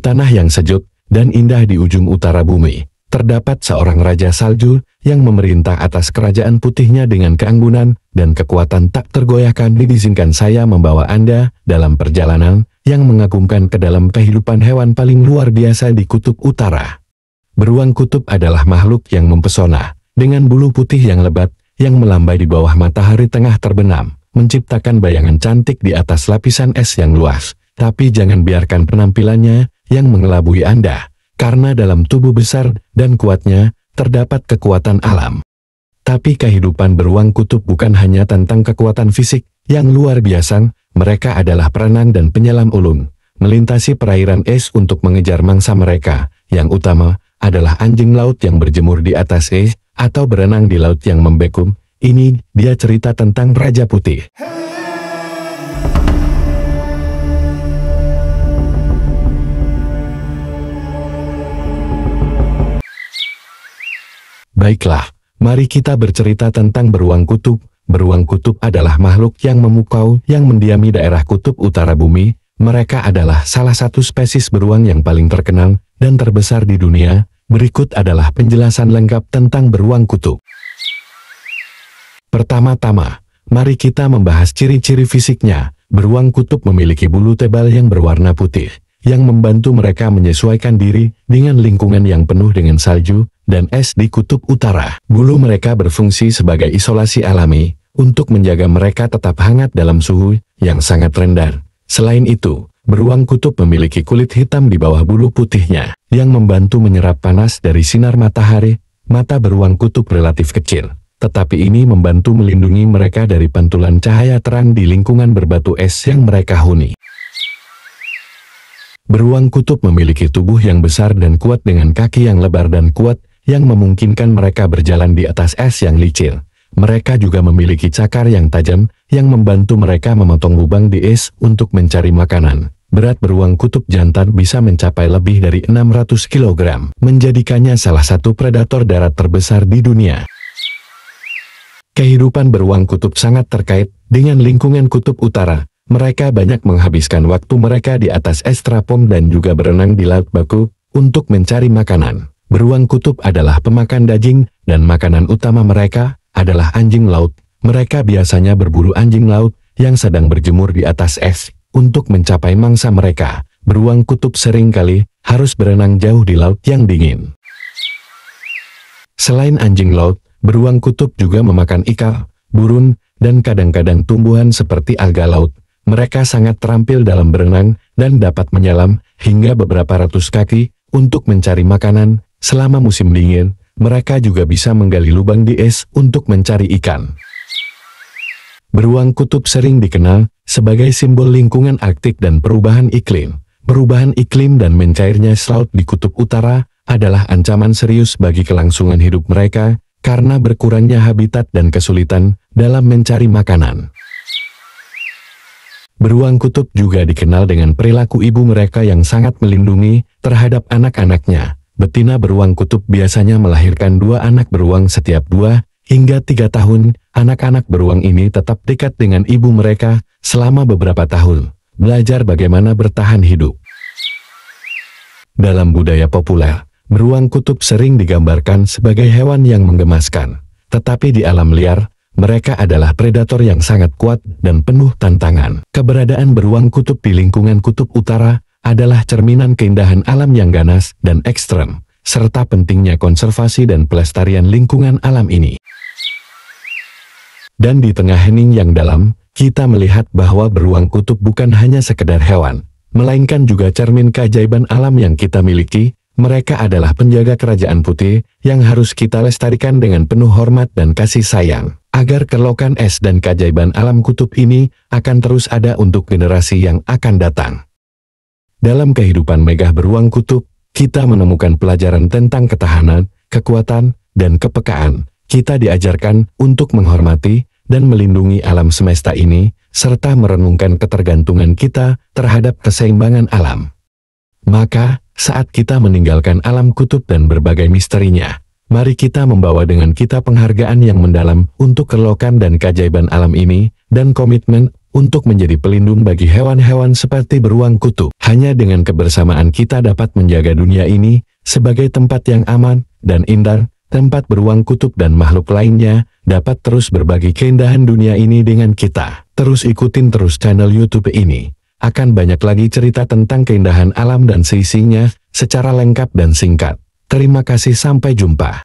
tanah yang sejuk dan indah di ujung utara bumi, terdapat seorang raja salju yang memerintah atas kerajaan putihnya dengan keanggunan dan kekuatan tak tergoyahkan. Izinkan saya membawa Anda dalam perjalanan yang mengagumkan ke dalam kehidupan hewan paling luar biasa di kutub utara. Beruang kutub adalah makhluk yang mempesona, dengan bulu putih yang lebat yang melambai di bawah matahari tengah terbenam, menciptakan bayangan cantik di atas lapisan es yang luas. Tapi jangan biarkan penampilannya yang mengelabui Anda, karena dalam tubuh besar dan kuatnya terdapat kekuatan alam. Tapi kehidupan beruang kutub bukan hanya tentang kekuatan fisik yang luar biasa, mereka adalah perenang dan penyelam ulung, melintasi perairan es untuk mengejar mangsa mereka. Yang utama adalah anjing laut yang berjemur di atas es, atau berenang di laut yang membeku. Ini dia cerita tentang Raja Putih. Baiklah, mari kita bercerita tentang beruang kutub. Beruang kutub adalah makhluk yang memukau yang mendiami daerah kutub utara bumi. Mereka adalah salah satu spesies beruang yang paling terkenal dan terbesar di dunia. Berikut adalah penjelasan lengkap tentang beruang kutub. Pertama-tama, mari kita membahas ciri-ciri fisiknya. Beruang kutub memiliki bulu tebal yang berwarna putih, yang membantu mereka menyesuaikan diri dengan lingkungan yang penuh dengan salju dan es di kutub utara. Bulu mereka berfungsi sebagai isolasi alami untuk menjaga mereka tetap hangat dalam suhu yang sangat rendah. Selain itu, beruang kutub memiliki kulit hitam di bawah bulu putihnya yang membantu menyerap panas dari sinar matahari. Mata beruang kutub relatif kecil, tetapi ini membantu melindungi mereka dari pantulan cahaya terang di lingkungan berbatu es yang mereka huni. Beruang kutub memiliki tubuh yang besar dan kuat dengan kaki yang lebar dan kuat, yang memungkinkan mereka berjalan di atas es yang licin. Mereka juga memiliki cakar yang tajam, yang membantu mereka memotong lubang di es untuk mencari makanan. Berat beruang kutub jantan bisa mencapai lebih dari 600 kg, menjadikannya salah satu predator darat terbesar di dunia. Kehidupan beruang kutub sangat terkait dengan lingkungan kutub utara. Mereka banyak menghabiskan waktu mereka di atas es trapom dan juga berenang di laut baku untuk mencari makanan. Beruang kutub adalah pemakan daging, dan makanan utama mereka adalah anjing laut. Mereka biasanya berburu anjing laut yang sedang berjemur di atas es untuk mencapai mangsa mereka. Beruang kutub seringkali harus berenang jauh di laut yang dingin. Selain anjing laut, beruang kutub juga memakan ikan, burung, dan kadang-kadang tumbuhan seperti alga laut. Mereka sangat terampil dalam berenang dan dapat menyelam hingga beberapa ratus kaki untuk mencari makanan. Selama musim dingin, mereka juga bisa menggali lubang di es untuk mencari ikan. Beruang kutub sering dikenal sebagai simbol lingkungan Arktik dan perubahan iklim. Perubahan iklim dan mencairnya laut di kutub utara adalah ancaman serius bagi kelangsungan hidup mereka karena berkurangnya habitat dan kesulitan dalam mencari makanan. Beruang kutub juga dikenal dengan perilaku ibu mereka yang sangat melindungi terhadap anak-anaknya. Betina beruang kutub biasanya melahirkan 2 anak beruang setiap 2 hingga 3 tahun. Anak-anak beruang ini tetap dekat dengan ibu mereka selama beberapa tahun, belajar bagaimana bertahan hidup. Dalam budaya populer, beruang kutub sering digambarkan sebagai hewan yang menggemaskan. Tetapi di alam liar, mereka adalah predator yang sangat kuat dan penuh tantangan. Keberadaan beruang kutub di lingkungan kutub utara adalah cerminan keindahan alam yang ganas dan ekstrem, serta pentingnya konservasi dan pelestarian lingkungan alam ini. Dan di tengah hening yang dalam, kita melihat bahwa beruang kutub bukan hanya sekedar hewan, melainkan juga cermin keajaiban alam yang kita miliki. Mereka adalah penjaga kerajaan putih yang harus kita lestarikan dengan penuh hormat dan kasih sayang, agar kelokan es dan keajaiban alam kutub ini akan terus ada untuk generasi yang akan datang. Dalam kehidupan megah beruang kutub, kita menemukan pelajaran tentang ketahanan, kekuatan, dan kepekaan. Kita diajarkan untuk menghormati dan melindungi alam semesta ini, serta merenungkan ketergantungan kita terhadap keseimbangan alam. Maka, saat kita meninggalkan alam kutub dan berbagai misterinya, mari kita membawa dengan kita penghargaan yang mendalam untuk kelokan dan keajaiban alam ini, dan komitmen untuk menjadi pelindung bagi hewan-hewan seperti beruang kutub. Hanya dengan kebersamaan kita dapat menjaga dunia ini sebagai tempat yang aman dan indah, tempat beruang kutub dan makhluk lainnya dapat terus berbagi keindahan dunia ini dengan kita. Terus ikutin terus channel YouTube ini. Akan banyak lagi cerita tentang keindahan alam dan seisinya secara lengkap dan singkat. Terima kasih, sampai jumpa.